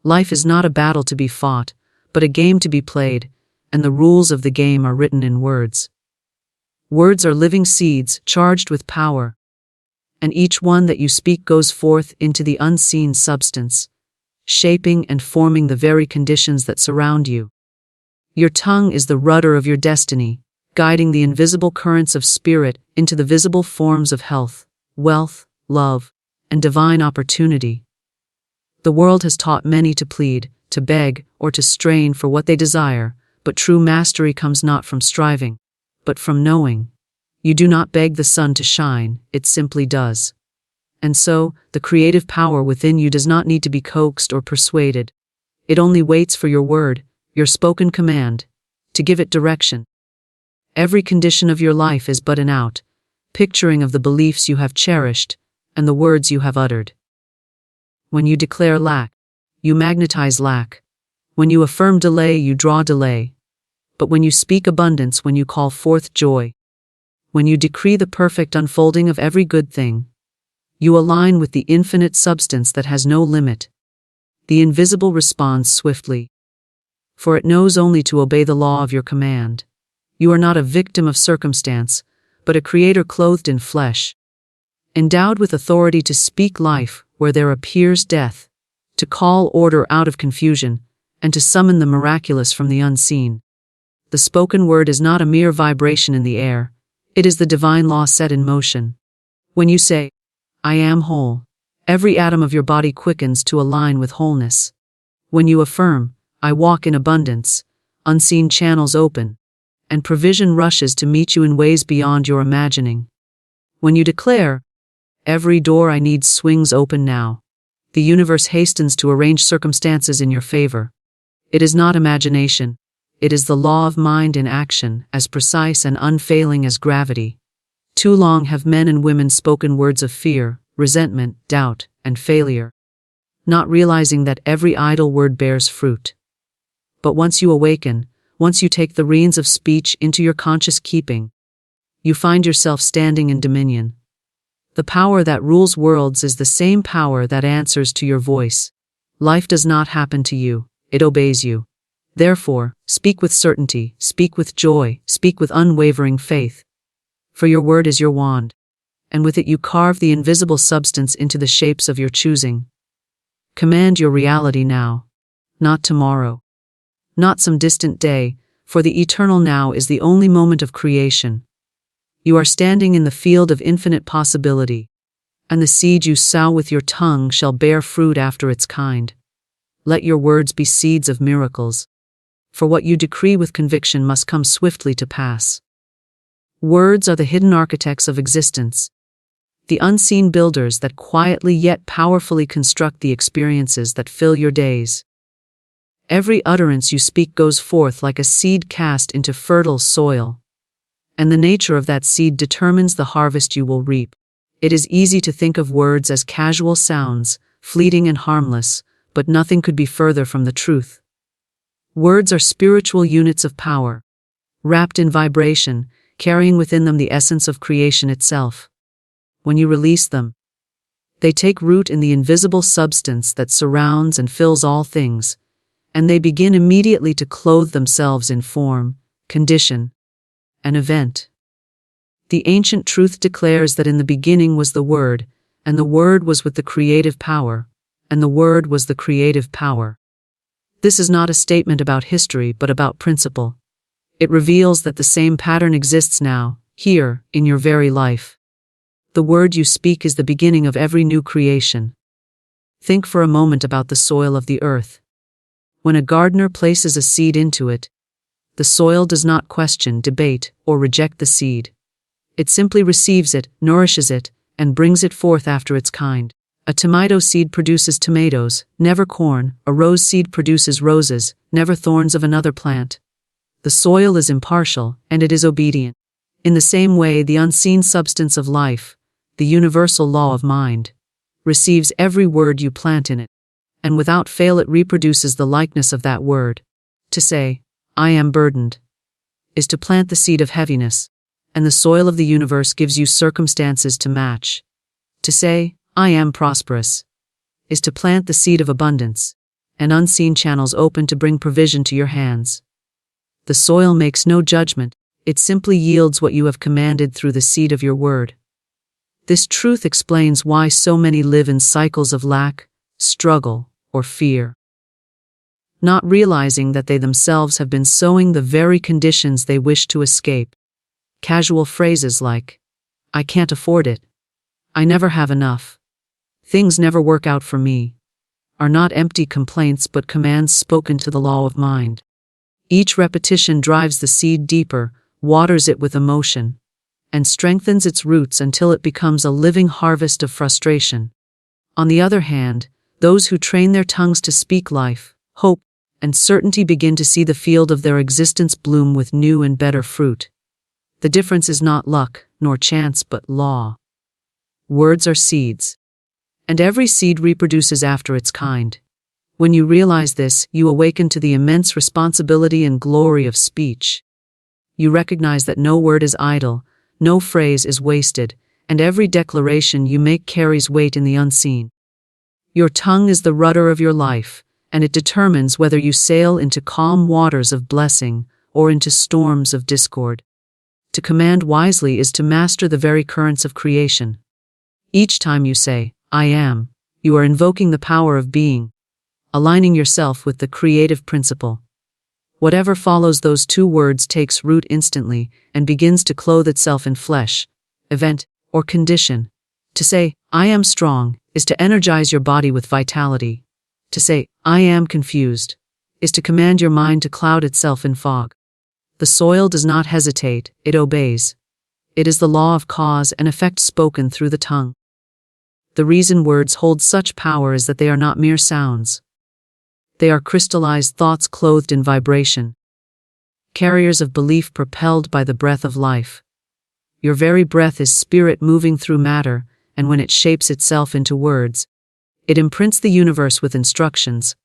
Life is not a battle to be fought, but a game to be played, and the rules of the game are written in words. Words are living seeds charged with power, and each one that you speak goes forth into the unseen substance, shaping and forming the very conditions that surround you. Your tongue is the rudder of your destiny, guiding the invisible currents of spirit into the visible forms of health, wealth, love, and divine opportunity. The world has taught many to plead, to beg, or to strain for what they desire, but true mastery comes not from striving, but from knowing. You do not beg the sun to shine, it simply does. And so, the creative power within you does not need to be coaxed or persuaded. It only waits for your word, your spoken command, to give it direction. Every condition of your life is but an picturing of the beliefs you have cherished and the words you have uttered. When you declare lack, you magnetize lack. When you affirm delay, you draw delay. But when you speak abundance, when you call forth joy, when you decree the perfect unfolding of every good thing, you align with the infinite substance that has no limit. The invisible responds swiftly, for it knows only to obey the law of your command. You are not a victim of circumstance, but a creator clothed in flesh, endowed with authority to speak life where there appears death, to call order out of confusion, and to summon the miraculous from the unseen. The spoken word is not a mere vibration in the air, it is the divine law set in motion. When you say, I am whole, every atom of your body quickens to align with wholeness. When you affirm, I walk in abundance, unseen channels open, and provision rushes to meet you in ways beyond your imagining. When you declare, every door I need swings open now, the universe hastens to arrange circumstances in your favor. It is not imagination, it is the law of mind in action, as precise and unfailing as gravity. Too long have men and women spoken words of fear, resentment, doubt, and failure, not realizing that every idle word bears fruit. But once you awaken, once you take the reins of speech into your conscious keeping, you find yourself standing in dominion. The power that rules worlds is the same power that answers to your voice. Life does not happen to you, it obeys you. Therefore, speak with certainty, speak with joy, speak with unwavering faith. For your word is your wand, and with it you carve the invisible substance into the shapes of your choosing. Command your reality now, not tomorrow, not some distant day, for the eternal now is the only moment of creation. You are standing in the field of infinite possibility, and the seed you sow with your tongue shall bear fruit after its kind. Let your words be seeds of miracles, for what you decree with conviction must come swiftly to pass. Words are the hidden architects of existence, the unseen builders that quietly yet powerfully construct the experiences that fill your days. Every utterance you speak goes forth like a seed cast into fertile soil, and the nature of that seed determines the harvest you will reap. It is easy to think of words as casual sounds, fleeting and harmless, but nothing could be further from the truth. Words are spiritual units of power, wrapped in vibration, carrying within them the essence of creation itself. When you release them, they take root in the invisible substance that surrounds and fills all things, and they begin immediately to clothe themselves in form, condition, and event. The ancient truth declares that in the beginning was the Word, and the Word was with the creative power, and the Word was the creative power. This is not a statement about history but about principle. It reveals that the same pattern exists now, here, in your very life. The word you speak is the beginning of every new creation. Think for a moment about the soil of the earth. When a gardener places a seed into it, the soil does not question, debate, or reject the seed. It simply receives it, nourishes it, and brings it forth after its kind. A tomato seed produces tomatoes, never corn. A rose seed produces roses, never thorns of another plant. The soil is impartial, and it is obedient. In the same way, the unseen substance of life, the universal law of mind, receives every word you plant in it, and without fail it reproduces the likeness of that word. To say, I am burdened, is to plant the seed of heaviness, and the soil of the universe gives you circumstances to match. To say, I am prosperous, is to plant the seed of abundance, and unseen channels open to bring provision to your hands. The soil makes no judgment, it simply yields what you have commanded through the seed of your word. This truth explains why so many live in cycles of lack, struggle, or fear, not realizing that they themselves have been sowing the very conditions they wish to escape. Casual phrases like, "I can't afford it," "I never have enough," "Things never work out for me," are not empty complaints but commands spoken to the law of mind. Each repetition drives the seed deeper, waters it with emotion, and strengthens its roots until it becomes a living harvest of frustration. On the other hand, those who train their tongues to speak life, hope, and certainty begin to see the field of their existence bloom with new and better fruit. The difference is not luck, nor chance, but law. Words are seeds, and every seed reproduces after its kind. When you realize this, you awaken to the immense responsibility and glory of speech. You recognize that no word is idle, no phrase is wasted, and every declaration you make carries weight in the unseen. Your tongue is the rudder of your life, and it determines whether you sail into calm waters of blessing or into storms of discord. To command wisely is to master the very currents of creation. Each time you say, "I am," you are invoking the power of being, aligning yourself with the creative principle. Whatever follows those two words takes root instantly and begins to clothe itself in flesh, event, or condition. To say, "I am strong," is to energize your body with vitality. To say, "I am confused," is to command your mind to cloud itself in fog. The soil does not hesitate, it obeys. It is the law of cause and effect spoken through the tongue. The reason words hold such power is that they are not mere sounds. They are crystallized thoughts clothed in vibration, carriers of belief propelled by the breath of life. Your very breath is spirit moving through matter, and when it shapes itself into words, it imprints the universe with instructions.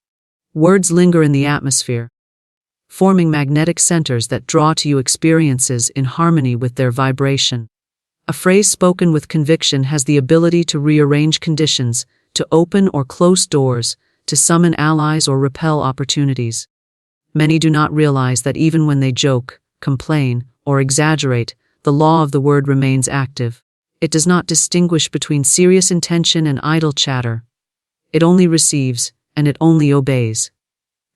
Words linger in the atmosphere, forming magnetic centers that draw to you experiences in harmony with their vibration. A phrase spoken with conviction has the ability to rearrange conditions, to open or close doors, to summon allies or repel opportunities. Many do not realize that even when they joke, complain, or exaggerate, the law of the word remains active. It does not distinguish between serious intention and idle chatter. It only receives, and it only obeys.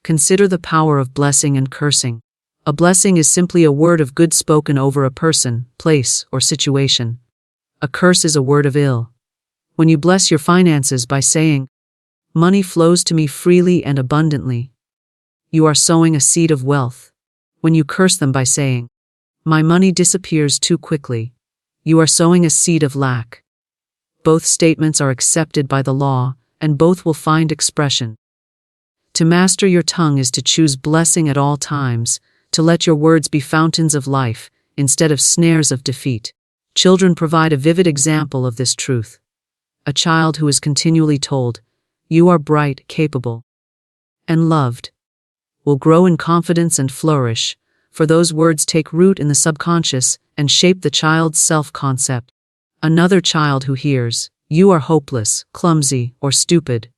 Consider the power of blessing and cursing. A blessing is simply a word of good spoken over a person, place, or situation. A curse is a word of ill. When you bless your finances by saying, "Money flows to me freely and abundantly," you are sowing a seed of wealth. When you curse them by saying, "My money disappears too quickly," you are sowing a seed of lack. Both statements are accepted by the law, and both will find expression. To master your tongue is to choose blessing at all times, to let your words be fountains of life, instead of snares of defeat. Children provide a vivid example of this truth. A child who is continually told, "You are bright, capable, and loved," will grow in confidence and flourish, for those words take root in the subconscious and shape the child's self-concept. Another child who hears, "You are hopeless, clumsy, or stupid,"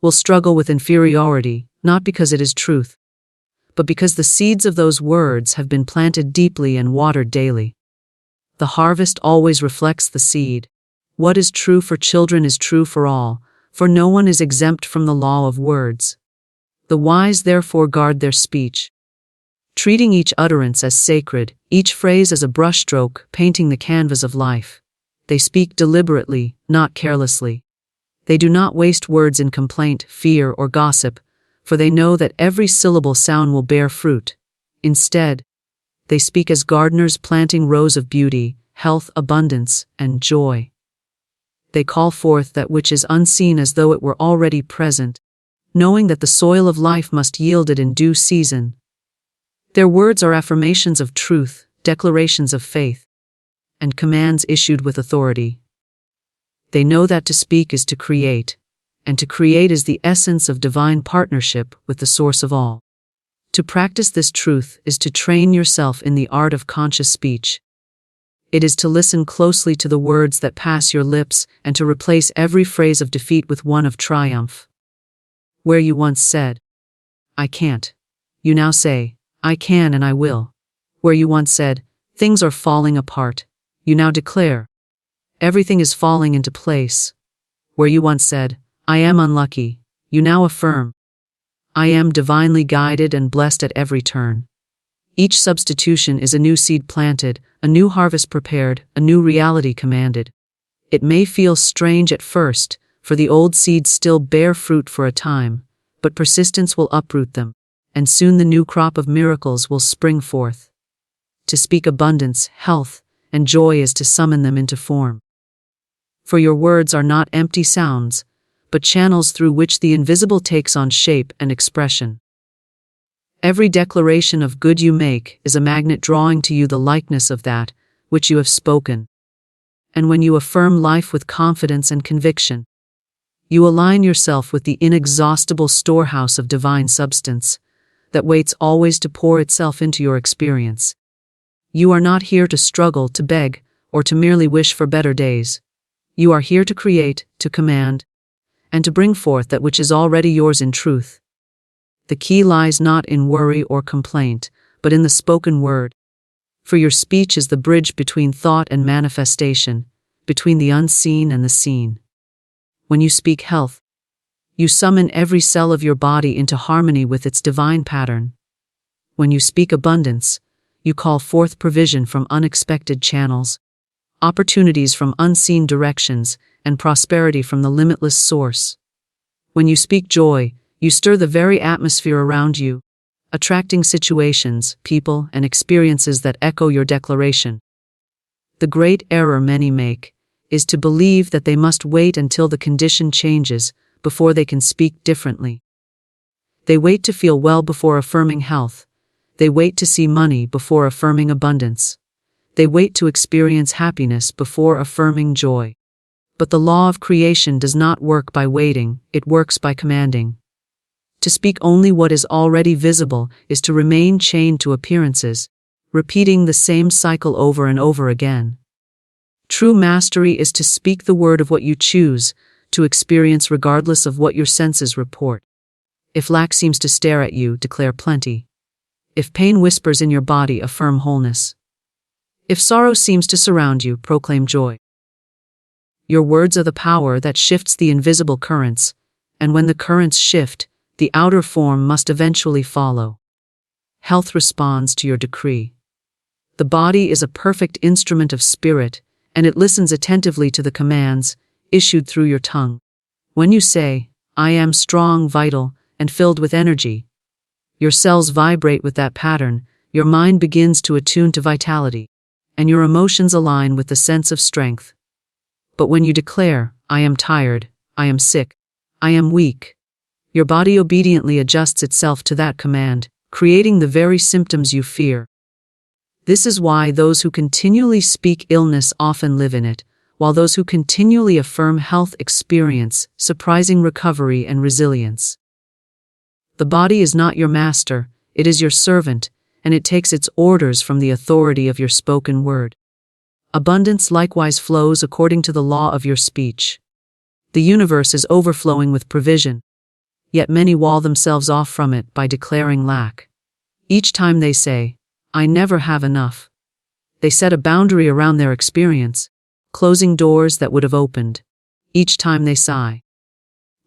will struggle with inferiority, not because it is truth, but because the seeds of those words have been planted deeply and watered daily. The harvest always reflects the seed. What is true for children is true for all, for no one is exempt from the law of words. The wise therefore guard their speech, treating each utterance as sacred, each phrase as a brushstroke painting the canvas of life. They speak deliberately, not carelessly. They do not waste words in complaint, fear, or gossip, for they know that every syllable sound will bear fruit. Instead, they speak as gardeners planting rows of beauty, health, abundance, and joy. They call forth that which is unseen as though it were already present, knowing that the soil of life must yield it in due season. Their words are affirmations of truth, declarations of faith, and commands issued with authority. They know that to speak is to create, and to create is the essence of divine partnership with the source of all. To practice this truth is to train yourself in the art of conscious speech. It is to listen closely to the words that pass your lips and to replace every phrase of defeat with one of triumph. Where you once said, I can't, you now say, I can and I will. Where you once said, things are falling apart, you now declare, everything is falling into place. Where you once said, I am unlucky, you now affirm, I am divinely guided and blessed at every turn. Each substitution is a new seed planted, a new harvest prepared, a new reality commanded. It may feel strange at first, for the old seeds still bear fruit for a time, but persistence will uproot them, and soon the new crop of miracles will spring forth. To speak abundance, health, and joy is to summon them into form. For your words are not empty sounds, but channels through which the invisible takes on shape and expression. Every declaration of good you make is a magnet drawing to you the likeness of that which you have spoken. And when you affirm life with confidence and conviction, you align yourself with the inexhaustible storehouse of divine substance that waits always to pour itself into your experience. You are not here to struggle, to beg, or to merely wish for better days. You are here to create, to command, and to bring forth that which is already yours in truth. The key lies not in worry or complaint, but in the spoken word. For your speech is the bridge between thought and manifestation, between the unseen and the seen. When you speak health, you summon every cell of your body into harmony with its divine pattern. When you speak abundance, you call forth provision from unexpected channels, opportunities from unseen directions, and prosperity from the limitless source. When you speak joy, you stir the very atmosphere around you, attracting situations, people, and experiences that echo your declaration. The great error many make is to believe that they must wait until the condition changes before they can speak differently. They wait to feel well before affirming health. They wait to see money before affirming abundance. They wait to experience happiness before affirming joy. But the law of creation does not work by waiting, it works by commanding. To speak only what is already visible is to remain chained to appearances, repeating the same cycle over and over again. True mastery is to speak the word of what you choose to experience regardless of what your senses report. If lack seems to stare at you, declare plenty. If pain whispers in your body, affirm wholeness. If sorrow seems to surround you, proclaim joy. Your words are the power that shifts the invisible currents, and when the currents shift, the outer form must eventually follow. Health responds to your decree. The body is a perfect instrument of spirit, and it listens attentively to the commands issued through your tongue. When you say, I am strong, vital, and filled with energy, your cells vibrate with that pattern, your mind begins to attune to vitality, and your emotions align with the sense of strength. But when you declare, I am tired, I am sick, I am weak, your body obediently adjusts itself to that command, creating the very symptoms you fear. This is why those who continually speak illness often live in it, while those who continually affirm health experience surprising recovery and resilience. The body is not your master, it is your servant, and it takes its orders from the authority of your spoken word. Abundance likewise flows according to the law of your speech. The universe is overflowing with provision, yet many wall themselves off from it by declaring lack. Each time they say, I never have enough, they set a boundary around their experience, closing doors that would have opened. Each time they sigh,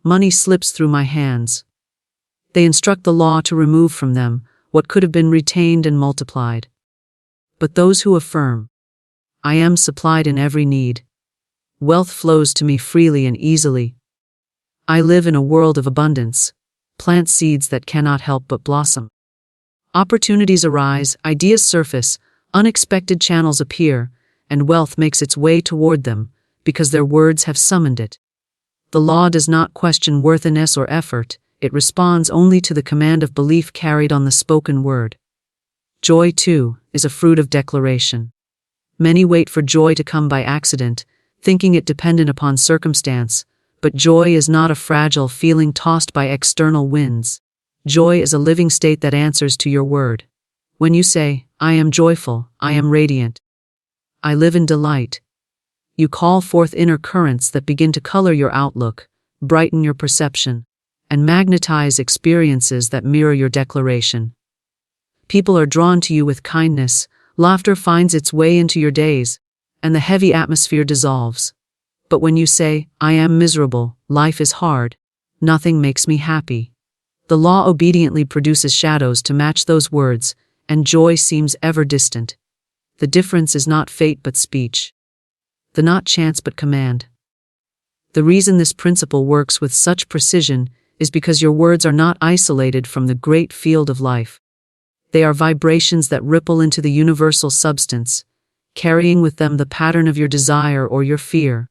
money slips through my hands. They instruct the law to remove from them what could have been retained and multiplied. But those who affirm, I am supplied in every need, wealth flows to me freely and easily. I live in a world of abundance, plant seeds that cannot help but blossom. Opportunities arise, ideas surface, unexpected channels appear, and wealth makes its way toward them because their words have summoned it. The law does not question worthiness or effort, it responds only to the command of belief carried on the spoken word. Joy, too, is a fruit of declaration. Many wait for joy to come by accident, thinking it dependent upon circumstance, but joy is not a fragile feeling tossed by external winds. Joy is a living state that answers to your word. When you say, I am joyful, I am radiant, I live in delight, you call forth inner currents that begin to color your outlook, brighten your perception, and magnetize experiences that mirror your declaration. People are drawn to you with kindness, laughter finds its way into your days, and the heavy atmosphere dissolves. But when you say, "I am miserable, life is hard, nothing makes me happy," the law obediently produces shadows to match those words, and joy seems ever distant. The difference is not fate but speech. The not chance but command. The reason this principle works with such precision is because your words are not isolated from the great field of life. They are vibrations that ripple into the universal substance, carrying with them the pattern of your desire or your fear.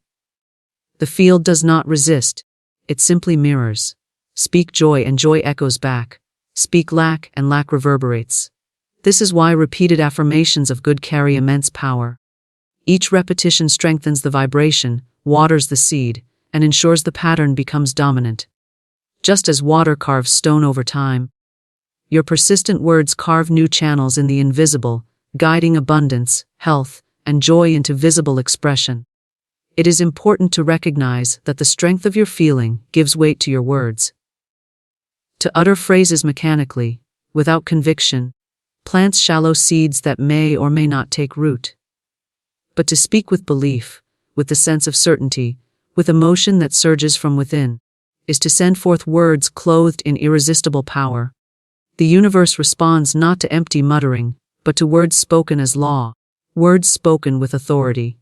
The field does not resist, it simply mirrors. Speak joy and joy echoes back. Speak lack and lack reverberates. This is why repeated affirmations of good carry immense power. Each repetition strengthens the vibration, waters the seed, and ensures the pattern becomes dominant. Just as water carves stone over time, your persistent words carve new channels in the invisible, guiding abundance, health, and joy into visible expression. It is important to recognize that the strength of your feeling gives weight to your words. To utter phrases mechanically, without conviction, plants shallow seeds that may or may not take root. But to speak with belief, with the sense of certainty, with emotion that surges from within, is to send forth words clothed in irresistible power. The universe responds not to empty muttering, but to words spoken as law, words spoken with authority.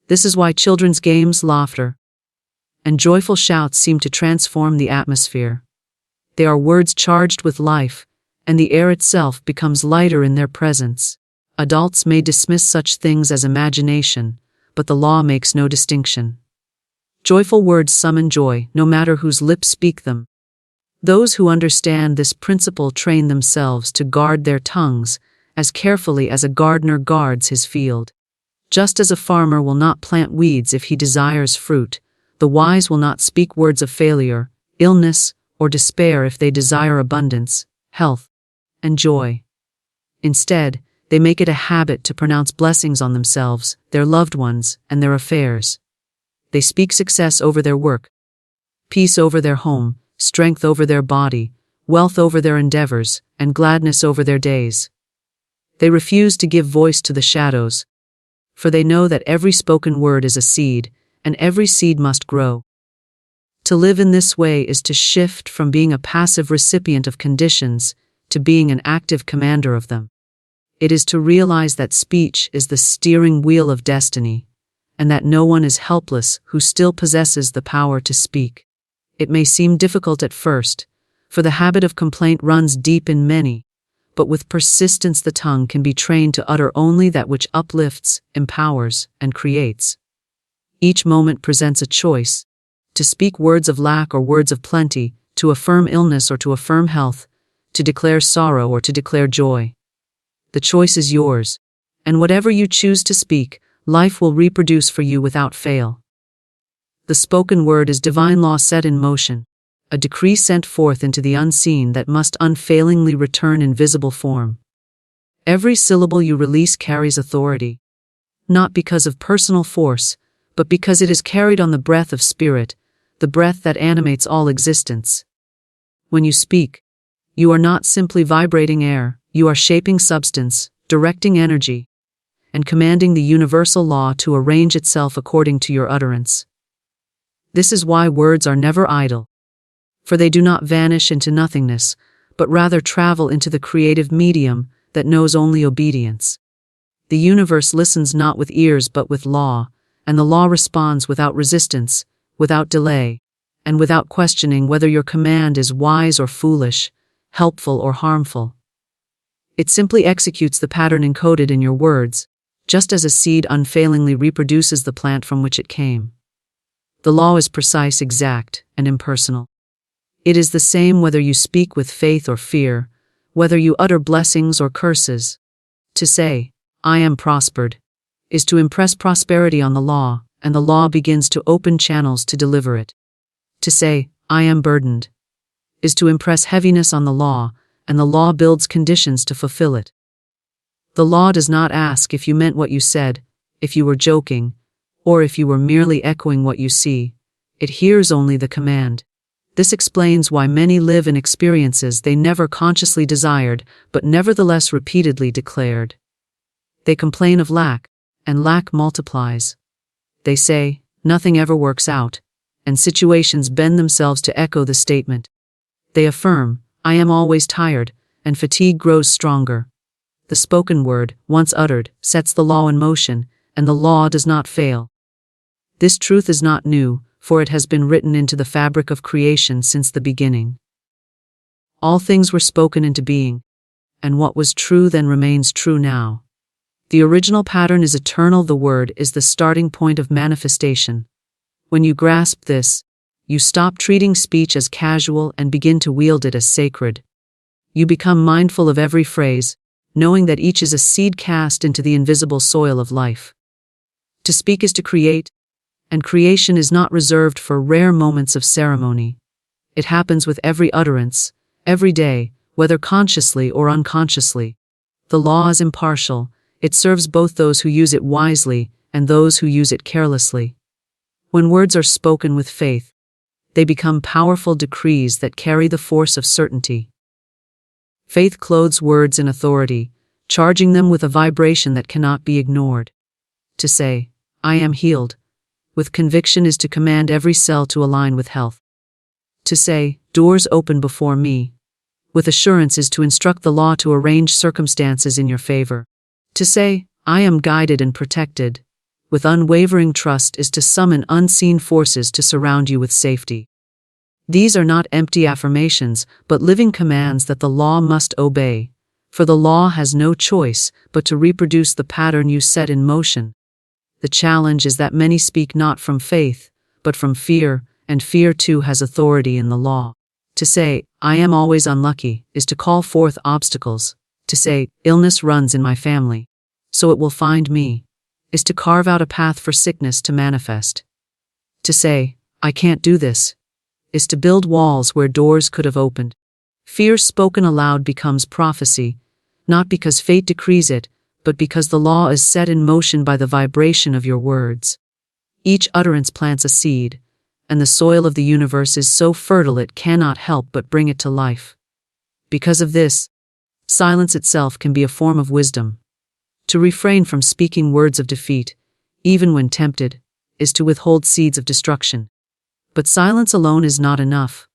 This is why children's games, laughter, and joyful shouts seem to transform the atmosphere. They are words charged with life, and the air itself becomes lighter in their presence. Adults may dismiss such things as imagination, but the law makes no distinction. Joyful words summon joy, no matter whose lips speak them. Those who understand this principle train themselves to guard their tongues as carefully as a gardener guards his field. Just as a farmer will not plant weeds if he desires fruit, the wise will not speak words of failure, illness, or despair if they desire abundance, health, and joy. Instead, they make it a habit to pronounce blessings on themselves, their loved ones, and their affairs. They speak success over their work, peace over their home, strength over their body, wealth over their endeavors, and gladness over their days. They refuse to give voice to the shadows, for they know that every spoken word is a seed, and every seed must grow. To live in this way is to shift from being a passive recipient of conditions to being an active commander of them. It is to realize that speech is the steering wheel of destiny, and that no one is helpless who still possesses the power to speak. It may seem difficult at first, for the habit of complaint runs deep in many, but with persistence the tongue can be trained to utter only that which uplifts, empowers, and creates. Each moment presents a choice: to speak words of lack or words of plenty, to affirm illness or to affirm health, to declare sorrow or to declare joy. The choice is yours, and whatever you choose to speak, life will reproduce for you without fail. The spoken word is divine law set in motion, a decree sent forth into the unseen that must unfailingly return in visible form. Every syllable you release carries authority, not because of personal force, but because it is carried on the breath of spirit, the breath that animates all existence. When you speak, you are not simply vibrating air, you are shaping substance, directing energy, and commanding the universal law to arrange itself according to your utterance. This is why words are never idle, for they do not vanish into nothingness, but rather travel into the creative medium that knows only obedience. The universe listens not with ears but with law, and the law responds without resistance, without delay, and without questioning whether your command is wise or foolish, helpful or harmful. It simply executes the pattern encoded in your words, just as a seed unfailingly reproduces the plant from which it came. The law is precise, exact, and impersonal. It is the same whether you speak with faith or fear, whether you utter blessings or curses. To say, "I am prospered," is to impress prosperity on the law, and the law begins to open channels to deliver it. To say, "I am burdened," is to impress heaviness on the law, and the law builds conditions to fulfill it. The law does not ask if you meant what you said, if you were joking, or if you were merely echoing what you see. It hears only the command. This explains why many live in experiences they never consciously desired, but nevertheless repeatedly declared. They complain of lack, and lack multiplies. They say, nothing ever works out, and situations bend themselves to echo the statement. They affirm, I am always tired, and fatigue grows stronger. The spoken word, once uttered, sets the law in motion, and the law does not fail. This truth is not new, for it has been written into the fabric of creation since the beginning. All things were spoken into being, and what was true then remains true now. The original pattern is eternal. The word is the starting point of manifestation. When you grasp this, you stop treating speech as casual and begin to wield it as sacred. You become mindful of every phrase, knowing that each is a seed cast into the invisible soil of life. To speak is to create, and creation is not reserved for rare moments of ceremony. It happens with every utterance, every day, whether consciously or unconsciously. The law is impartial. It serves both those who use it wisely and those who use it carelessly. When words are spoken with faith, they become powerful decrees that carry the force of certainty. Faith clothes words in authority, charging them with a vibration that cannot be ignored. To say, I am healed, with conviction is to command every cell to align with health. To say, doors open before me, with assurance is to instruct the law to arrange circumstances in your favor. To say, I am guided and protected, with unwavering trust is to summon unseen forces to surround you with safety. These are not empty affirmations, but living commands that the law must obey, for the law has no choice but to reproduce the pattern you set in motion. The challenge is that many speak not from faith, but from fear, and fear too has authority in the law. To say, I am always unlucky, is to call forth obstacles. To say, illness runs in my family, so it will find me, is to carve out a path for sickness to manifest. To say, I can't do this, is to build walls where doors could have opened. Fear spoken aloud becomes prophecy, not because fate decrees it, but because the law is set in motion by the vibration of your words. Each utterance plants a seed, and the soil of the universe is so fertile it cannot help but bring it to life. Because of this, silence itself can be a form of wisdom. To refrain from speaking words of defeat, even when tempted, is to withhold seeds of destruction. But silence alone is not enough.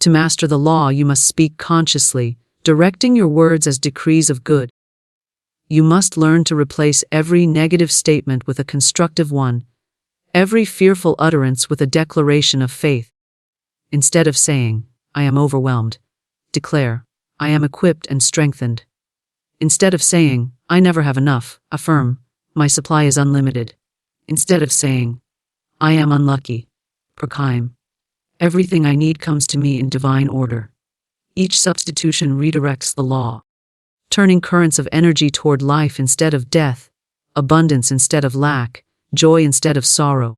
To master the law, you must speak consciously, directing your words as decrees of good. You must learn to replace every negative statement with a constructive one, every fearful utterance with a declaration of faith. Instead of saying, I am overwhelmed, declare, I am equipped and strengthened. Instead of saying, I never have enough, affirm, my supply is unlimited. Instead of saying, I am unlucky, proclaim, everything I need comes to me in divine order. Each substitution redirects the law, turning currents of energy toward life instead of death, abundance instead of lack, joy instead of sorrow.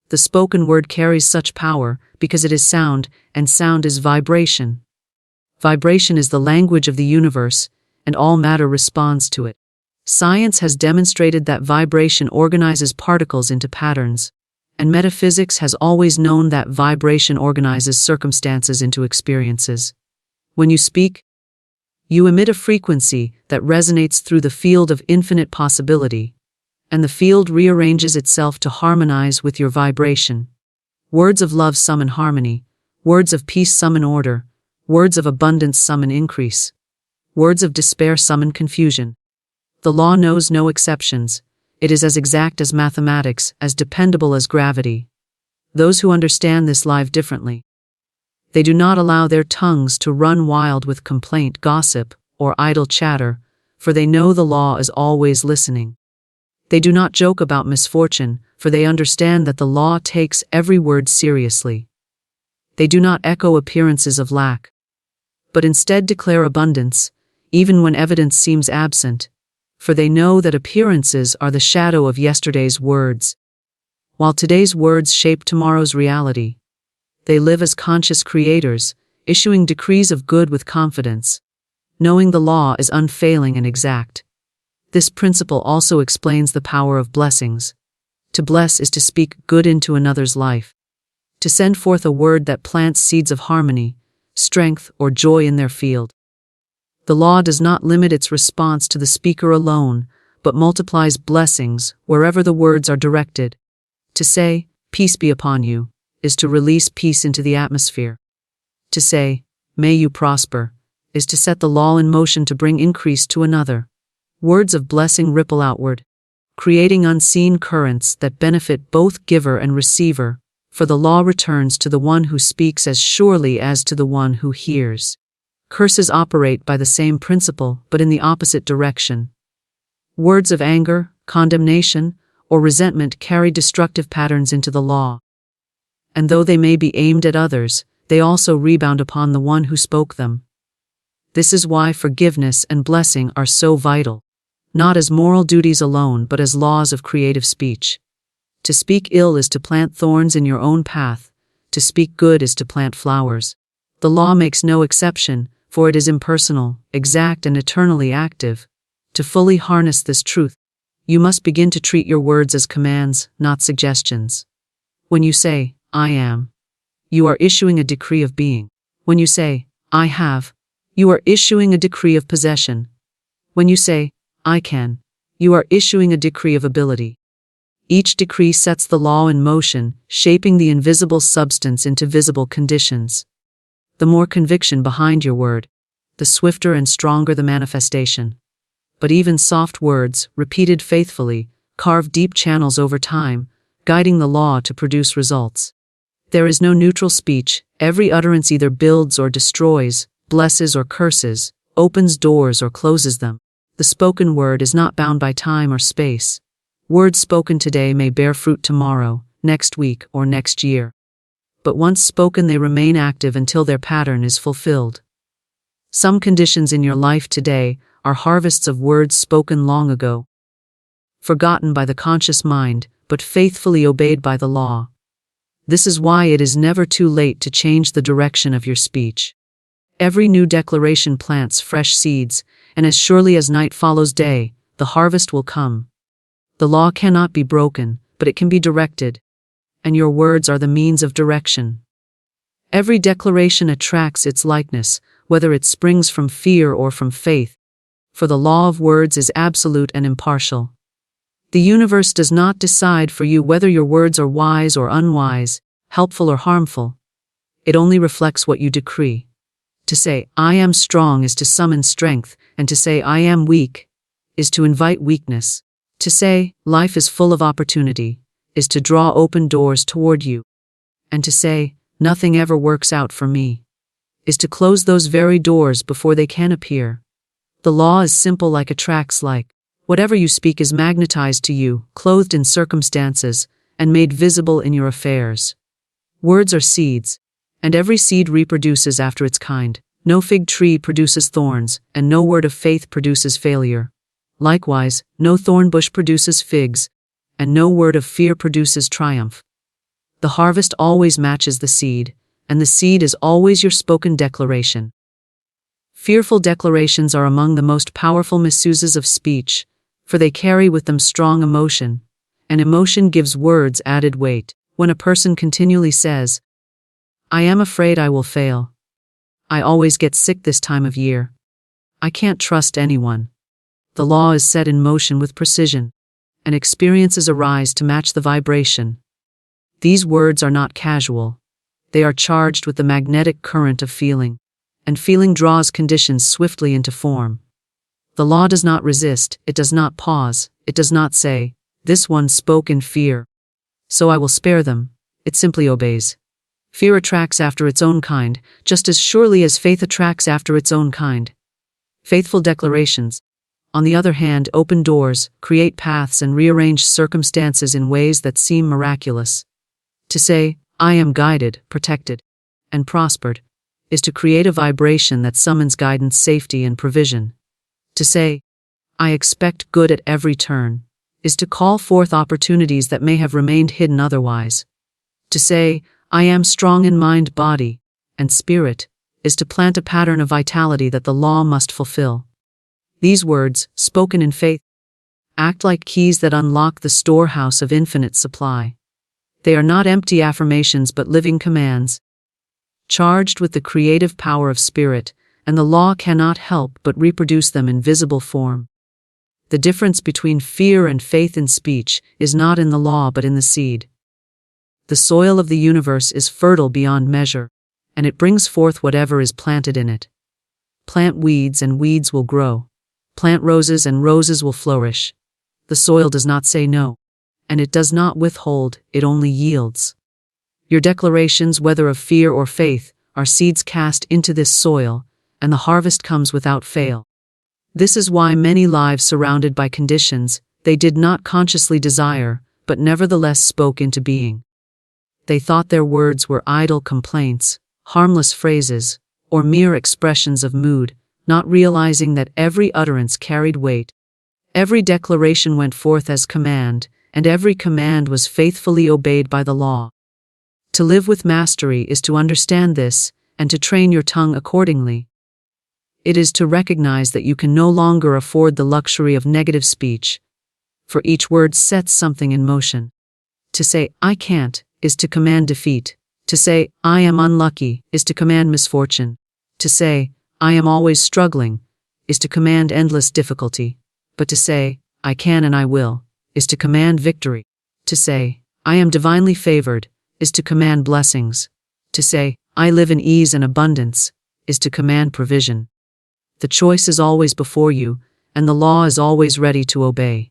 The spoken word carries such power because it is sound, and sound is vibration. Vibration is the language of the universe, and all matter responds to it. Science has demonstrated that vibration organizes particles into patterns, and metaphysics has always known that vibration organizes circumstances into experiences. When you speak, you emit a frequency that resonates through the field of infinite possibility, and the field rearranges itself to harmonize with your vibration. Words of love summon harmony, words of peace summon order, words of abundance summon increase, words of despair summon confusion. The law knows no exceptions. It is as exact as mathematics, as dependable as gravity. Those who understand this live differently. They do not allow their tongues to run wild with complaint, gossip, or idle chatter, for they know the law is always listening. They do not joke about misfortune, for they understand that the law takes every word seriously. They do not echo appearances of lack, but instead declare abundance, even when evidence seems absent, for they know that appearances are the shadow of yesterday's words. While today's words shape tomorrow's reality, they live as conscious creators, issuing decrees of good with confidence, knowing the law is unfailing and exact. This principle also explains the power of blessings. To bless is to speak good into another's life. to send forth a word that plants seeds of harmony, strength, or joy in their field. The law does not limit its response to the speaker alone, but multiplies blessings wherever the words are directed. To say, "Peace be upon you," is to release peace into the atmosphere. To say, "May you prosper," is to set the law in motion to bring increase to another. Words of blessing ripple outward, creating unseen currents that benefit both giver and receiver, for the law returns to the one who speaks as surely as to the one who hears. Curses operate by the same principle, but in the opposite direction. Words of anger, condemnation, or resentment carry destructive patterns into the law. And though they may be aimed at others, they also rebound upon the one who spoke them. This is why forgiveness and blessing are so vital, not as moral duties alone but as laws of creative speech. To speak ill is to plant thorns in your own path, to speak good is to plant flowers. The law makes no exception, for it is impersonal, exact, and eternally active. To fully harness this truth, you must begin to treat your words as commands, not suggestions. When you say, "I am," you are issuing a decree of being. When you say, "I have," you are issuing a decree of possession. When you say, "I can," you are issuing a decree of ability. Each decree sets the law in motion, shaping the invisible substance into visible conditions. The more conviction behind your word, the swifter and stronger the manifestation. But even soft words, repeated faithfully, carve deep channels over time, guiding the law to produce results. There is no neutral speech. Every utterance either builds or destroys, blesses or curses, opens doors or closes them. The spoken word is not bound by time or space. Words spoken today may bear fruit tomorrow, next week, or next year. But once spoken, they remain active until their pattern is fulfilled. Some conditions in your life today are harvests of words spoken long ago, forgotten by the conscious mind, but faithfully obeyed by the law. This is why it is never too late to change the direction of your speech. Every new declaration plants fresh seeds, and as surely as night follows day, the harvest will come. The law cannot be broken, but it can be directed, and your words are the means of direction. Every declaration attracts its likeness, whether it springs from fear or from faith, for the law of words is absolute and impartial. The universe does not decide for you whether your words are wise or unwise, helpful or harmful. It only reflects what you decree. To say, "I am strong," is to summon strength, and to say, "I am weak," is to invite weakness. To say, "Life is full of opportunity," is to draw open doors toward you. And to say, "Nothing ever works out for me," is to close those very doors before they can appear. The law is simple, like attracts like. Whatever you speak is magnetized to you, clothed in circumstances, and made visible in your affairs. Words are seeds, and every seed reproduces after its kind. No fig tree produces thorns, and no word of faith produces failure. Likewise, no thorn bush produces figs, and no word of fear produces triumph. The harvest always matches the seed, and the seed is always your spoken declaration. Fearful declarations are among the most powerful misuses of speech, for they carry with them strong emotion, and emotion gives words added weight. When a person continually says, "I am afraid I will fail," "I always get sick this time of year," "I can't trust anyone," the law is set in motion with precision, and experiences arise to match the vibration. These words are not casual. They are charged with the magnetic current of feeling, and feeling draws conditions swiftly into form. The law does not resist, it does not pause, it does not say, "This one spoke in fear, so I will spare them." It simply obeys. Fear attracts after its own kind, just as surely as faith attracts after its own kind. Faithful declarations, on the other hand, open doors, create paths, and rearrange circumstances in ways that seem miraculous. To say, "I am guided, protected, and prospered," is to create a vibration that summons guidance, safety, and provision. To say, "I expect good at every turn," is to call forth opportunities that may have remained hidden otherwise. To say, "I am strong in mind, body, and spirit," is to plant a pattern of vitality that the law must fulfill. These words, spoken in faith, act like keys that unlock the storehouse of infinite supply. They are not empty affirmations but living commands, charged with the creative power of spirit, and the law cannot help but reproduce them in visible form. The difference between fear and faith in speech is not in the law but in the seed. The soil of the universe is fertile beyond measure, and it brings forth whatever is planted in it. Plant weeds and weeds will grow. Plant roses and roses will flourish. The soil does not say no, and it does not withhold, it only yields. Your declarations, whether of fear or faith, are seeds cast into this soil, and the harvest comes without fail. This is why many lives surrounded by conditions they did not consciously desire, but nevertheless spoke into being. They thought their words were idle complaints, harmless phrases, or mere expressions of mood, not realizing that every utterance carried weight. Every declaration went forth as command, and every command was faithfully obeyed by the law. To live with mastery is to understand this, and to train your tongue accordingly. It is to recognize that you can no longer afford the luxury of negative speech, for each word sets something in motion. To say, "I can't," is to command defeat. To say, "I am unlucky," is to command misfortune. To say, "I am always struggling," is to command endless difficulty. But to say, "I can and I will," is to command victory. To say, "I am divinely favored," is to command blessings. To say, "I live in ease and abundance," is to command provision. The choice is always before you, and the law is always ready to obey.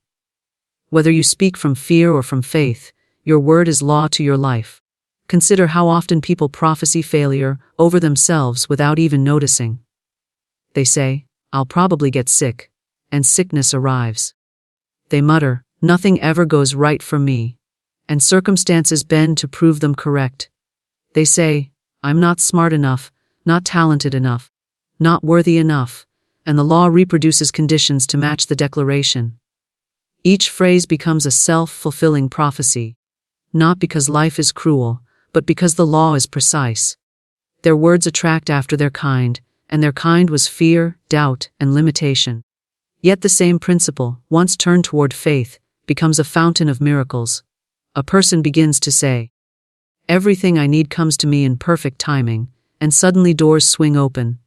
Whether you speak from fear or from faith, your word is law to your life. Consider how often people prophesy failure over themselves without even noticing. They say, "I'll probably get sick," and sickness arrives. They mutter, "Nothing ever goes right for me," and circumstances bend to prove them correct. They say, "I'm not smart enough, not talented enough, not worthy enough," and the law reproduces conditions to match the declaration. Each phrase becomes a self-fulfilling prophecy, not because life is cruel, but because the law is precise. Their words attract after their kind, and their kind was fear, doubt, and limitation. Yet the same principle, once turned toward faith, becomes a fountain of miracles. A person begins to say, "Everything I need comes to me in perfect timing," and suddenly doors swing open.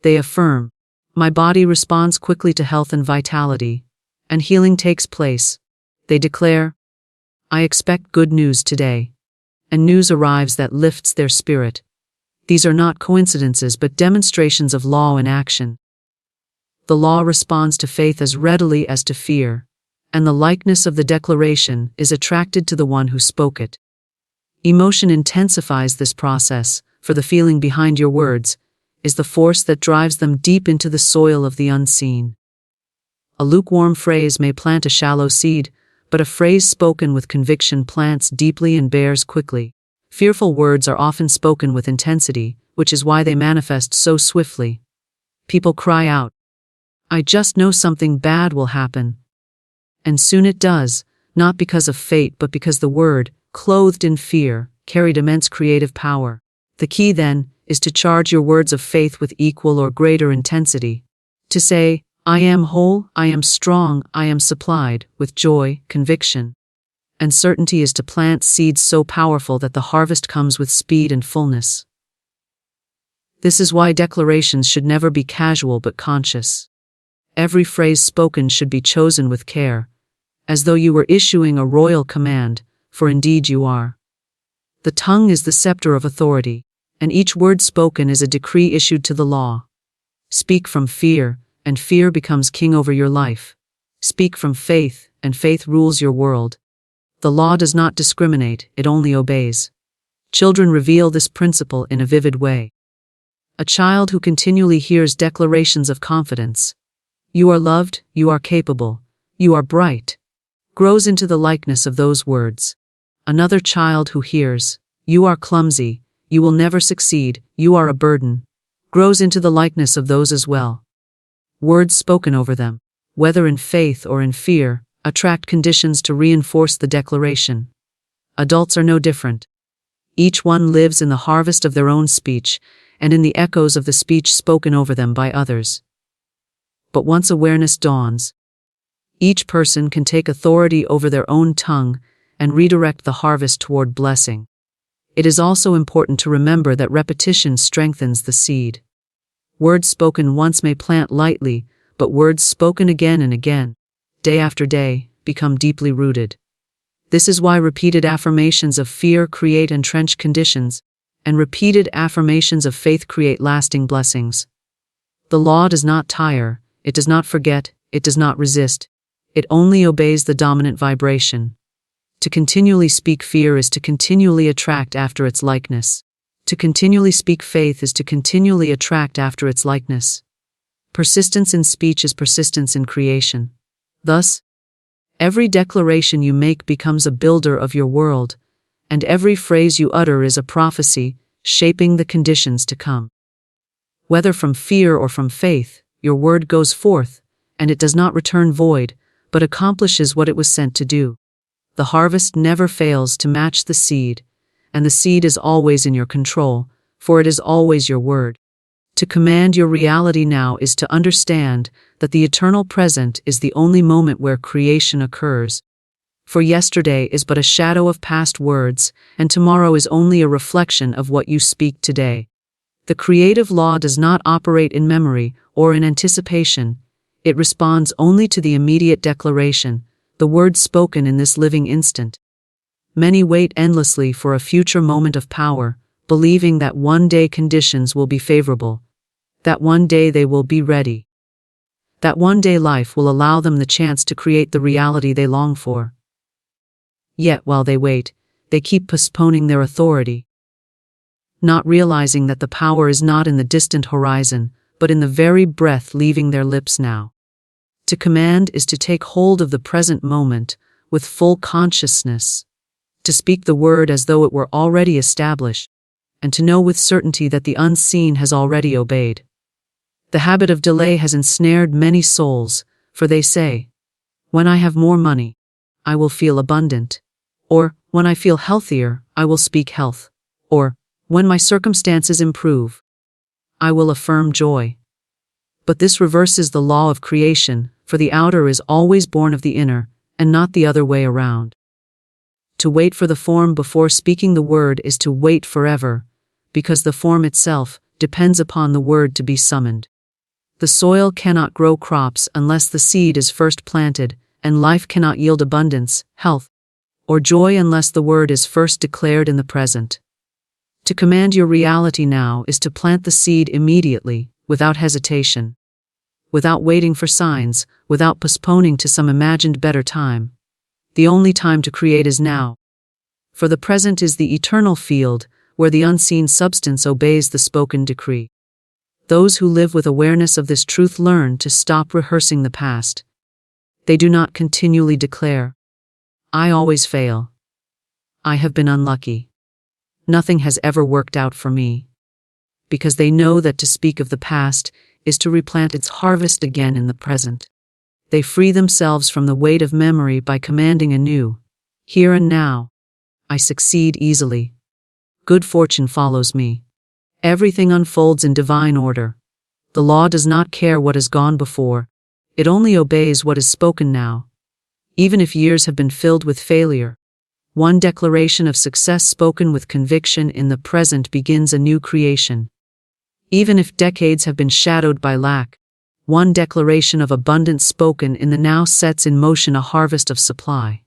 They affirm, "My body responds quickly to health and vitality," and healing takes place. They declare, "I expect good news today," and news arrives that lifts their spirit. These are not coincidences but demonstrations of law in action. The law responds to faith as readily as to fear, and the likeness of the declaration is attracted to the one who spoke it. Emotion intensifies this process, for the feeling behind your words is the force that drives them deep into the soil of the unseen. A lukewarm phrase may plant a shallow seed, but a phrase spoken with conviction plants deeply and bears quickly. Fearful words are often spoken with intensity, which is why they manifest so swiftly. People cry out, "I just know something bad will happen." And soon it does, not because of fate but because the word, clothed in fear, carried immense creative power. The key, then, is to charge your words of faith with equal or greater intensity. To say, "I am whole, I am strong, I am supplied," with joy, conviction, and certainty is to plant seeds so powerful that the harvest comes with speed and fullness. This is why declarations should never be casual but conscious. Every phrase spoken should be chosen with care, as though you were issuing a royal command, for indeed you are. The tongue is the scepter of authority, and each word spoken is a decree issued to the law. Speak from fear, and fear becomes king over your life. Speak from faith, and faith rules your world. The law does not discriminate, it only obeys. Children reveal this principle in a vivid way. A child who continually hears declarations of confidence, "You are loved, you are capable, you are bright," grows into the likeness of those words. Another child who hears, "You are clumsy, you will never succeed, you are a burden," grows into the likeness of those as well. Words spoken over them, whether in faith or in fear, attract conditions to reinforce the declaration. Adults are no different. Each one lives in the harvest of their own speech, and in the echoes of the speech spoken over them by others. But once awareness dawns, each person can take authority over their own tongue and redirect the harvest toward blessing. It is also important to remember that repetition strengthens the seed. Words spoken once may plant lightly, but words spoken again and again, day after day, become deeply rooted. This is why repeated affirmations of fear create entrenched conditions, and repeated affirmations of faith create lasting blessings. The law does not tire, it does not forget, it does not resist. It only obeys the dominant vibration. To continually speak fear is to continually attract after its likeness. To continually speak faith is to continually attract after its likeness. Persistence in speech is persistence in creation. Thus, every declaration you make becomes a builder of your world, and every phrase you utter is a prophecy, shaping the conditions to come. Whether from fear or from faith, your word goes forth, and it does not return void, but accomplishes what it was sent to do. The harvest never fails to match the seed, and the seed is always in your control, for it is always your word. To command your reality now is to understand that the eternal present is the only moment where creation occurs. For yesterday is but a shadow of past words, and tomorrow is only a reflection of what you speak today. The creative law does not operate in memory or in anticipation. It responds only to the immediate declaration, the word spoken in this living instant. Many wait endlessly for a future moment of power, believing that one day conditions will be favorable, that one day they will be ready, that one day life will allow them the chance to create the reality they long for. Yet while they wait, they keep postponing their authority, not realizing that the power is not in the distant horizon, but in the very breath leaving their lips now. To command is to take hold of the present moment with full consciousness, to speak the word as though it were already established, and to know with certainty that the unseen has already obeyed. The habit of delay has ensnared many souls, for they say, "When I have more money, I will feel abundant," or "When I feel healthier, I will speak health," or "When my circumstances improve, I will affirm joy." But this reverses the law of creation, for the outer is always born of the inner, and not the other way around. To wait for the form before speaking the word is to wait forever, because the form itself depends upon the word to be summoned. The soil cannot grow crops unless the seed is first planted, and life cannot yield abundance, health, or joy unless the word is first declared in the present. To command your reality now is to plant the seed immediately, without hesitation, without waiting for signs, without postponing to some imagined better time. The only time to create is now. For the present is the eternal field, where the unseen substance obeys the spoken decree. Those who live with awareness of this truth learn to stop rehearsing the past. They do not continually declare, "I always fail. I have been unlucky. Nothing has ever worked out for me," because they know that to speak of the past is to replant its harvest again in the present. They free themselves from the weight of memory by commanding anew, "Here and now, I succeed easily. Good fortune follows me. Everything unfolds in divine order. The law does not care what has gone before, it only obeys what is spoken now. Even if years have been filled with failure, one declaration of success spoken with conviction in the present begins a new creation. Even if decades have been shadowed by lack, one declaration of abundance spoken in the now sets in motion a harvest of supply.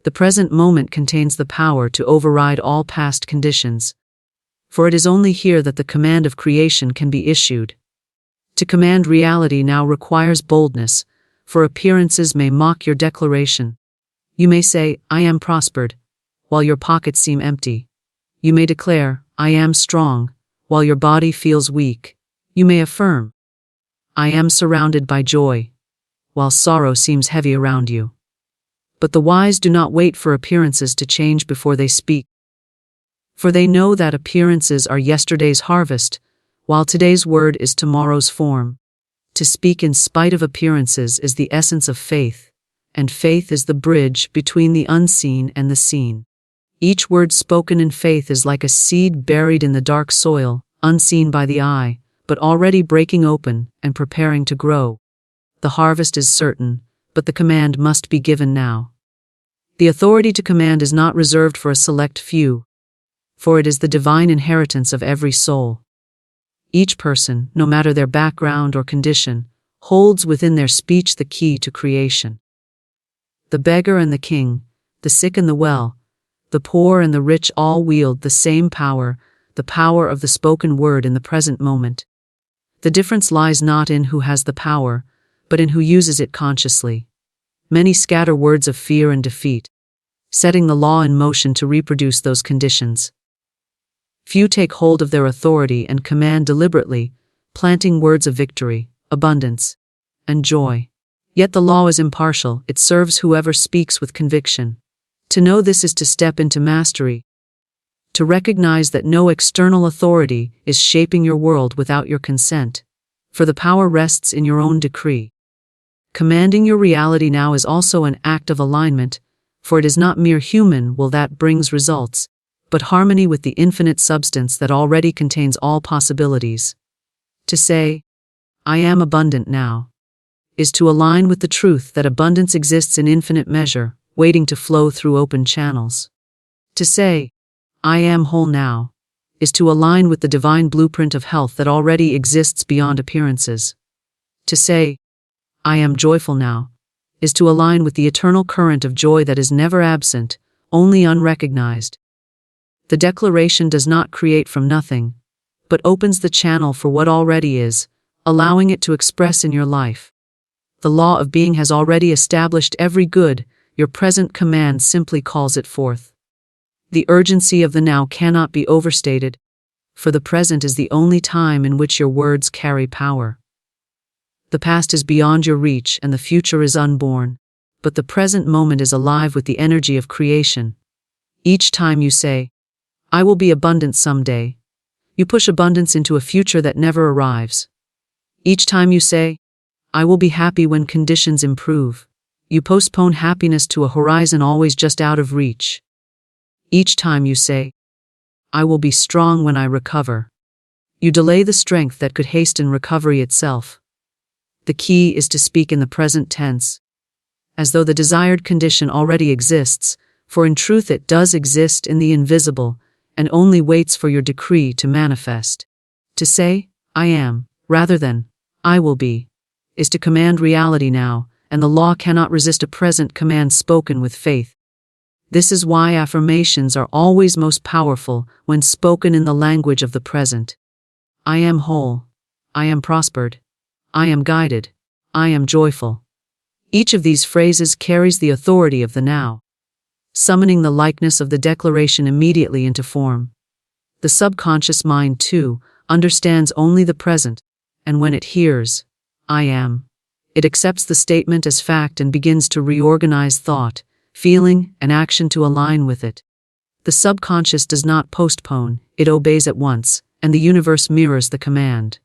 The present moment contains the power to override all past conditions, for it is only here that the command of creation can be issued. To command reality now requires boldness, for appearances may mock your declaration. You may say, "I am prospered," while your pockets seem empty. You may declare, "I am strong," while your body feels weak. You may affirm, "I am surrounded by joy," while sorrow seems heavy around you. But the wise do not wait for appearances to change before they speak, for they know that appearances are yesterday's harvest, while today's word is tomorrow's form. To speak in spite of appearances is the essence of faith, and faith is the bridge between the unseen and the seen. Each word spoken in faith is like a seed buried in the dark soil, unseen by the eye, but already breaking open and preparing to grow. The harvest is certain, but the command must be given now. The authority to command is not reserved for a select few, for it is the divine inheritance of every soul. Each person, no matter their background or condition, holds within their speech the key to creation. The beggar and the king, the sick and the well, the poor and the rich all wield the same power, the power of the spoken word in the present moment. The difference lies not in who has the power, but in who uses it consciously. Many scatter words of fear and defeat, setting the law in motion to reproduce those conditions. Few take hold of their authority and command deliberately, planting words of victory, abundance, and joy. Yet the law is impartial, it serves whoever speaks with conviction. To know this is to step into mastery, to recognize that no external authority is shaping your world without your consent, for the power rests in your own decree. Commanding your reality now is also an act of alignment, for it is not mere human will that brings results, but harmony with the infinite substance that already contains all possibilities. To say, I am abundant now, is to align with the truth that abundance exists in infinite measure, waiting to flow through open channels. To say, I am whole now, is to align with the divine blueprint of health that already exists beyond appearances. To say, I am joyful now, is to align with the eternal current of joy that is never absent, only unrecognized. The declaration does not create from nothing, but opens the channel for what already is, allowing it to express in your life. The law of being has already established every good, your present command simply calls it forth. The urgency of the now cannot be overstated, for the present is the only time in which your words carry power. The past is beyond your reach and the future is unborn, but the present moment is alive with the energy of creation. Each time you say, I will be abundant someday, you push abundance into a future that never arrives. Each time you say, I will be happy when conditions improve, you postpone happiness to a horizon always just out of reach. Each time you say, I will be strong when I recover, you delay the strength that could hasten recovery itself. The key is to speak in the present tense, as though the desired condition already exists, for in truth it does exist in the invisible, and only waits for your decree to manifest. To say, I am, rather than, I will be, is to command reality now, and the law cannot resist a present command spoken with faith. This is why affirmations are always most powerful when spoken in the language of the present. I am whole. I am prospered. I am guided. I am joyful. Each of these phrases carries the authority of the now, summoning the likeness of the declaration immediately into form. The subconscious mind, too, understands only the present, and when it hears, I am, it accepts the statement as fact and begins to reorganize thought, feeling, and action to align with it. The subconscious does not postpone, it obeys at once, and the universe mirrors the command.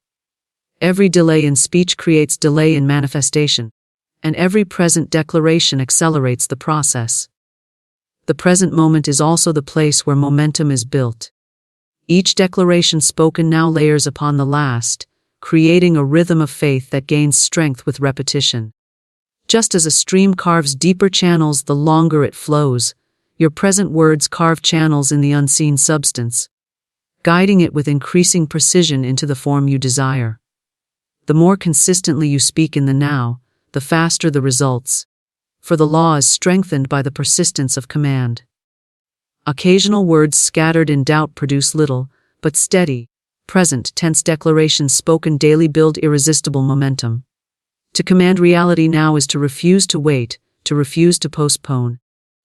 Every delay in speech creates delay in manifestation, and every present declaration accelerates the process. The present moment is also the place where momentum is built. Each declaration spoken now layers upon the last, creating a rhythm of faith that gains strength with repetition. Just as a stream carves deeper channels the longer it flows, your present words carve channels in the unseen substance, guiding it with increasing precision into the form you desire. The more consistently you speak in the now, the faster the results, for the law is strengthened by the persistence of command. Occasional words scattered in doubt produce little, but steady, present tense declarations spoken daily build irresistible momentum. To command reality now is to refuse to wait, to refuse to postpone,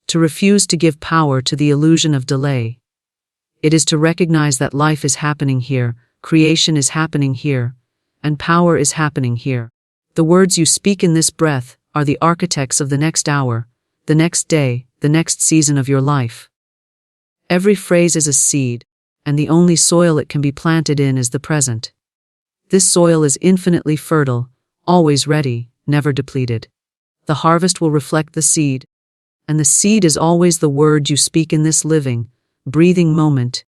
to refuse to give power to the illusion of delay. It is to recognize that life is happening here, creation is happening here, and power is happening here. The words you speak in this breath are the architects of the next hour, the next day, the next season of your life. Every phrase is a seed, and the only soil it can be planted in is the present. This soil is infinitely fertile, always ready, never depleted. The harvest will reflect the seed, and the seed is always the word you speak in this living, breathing moment,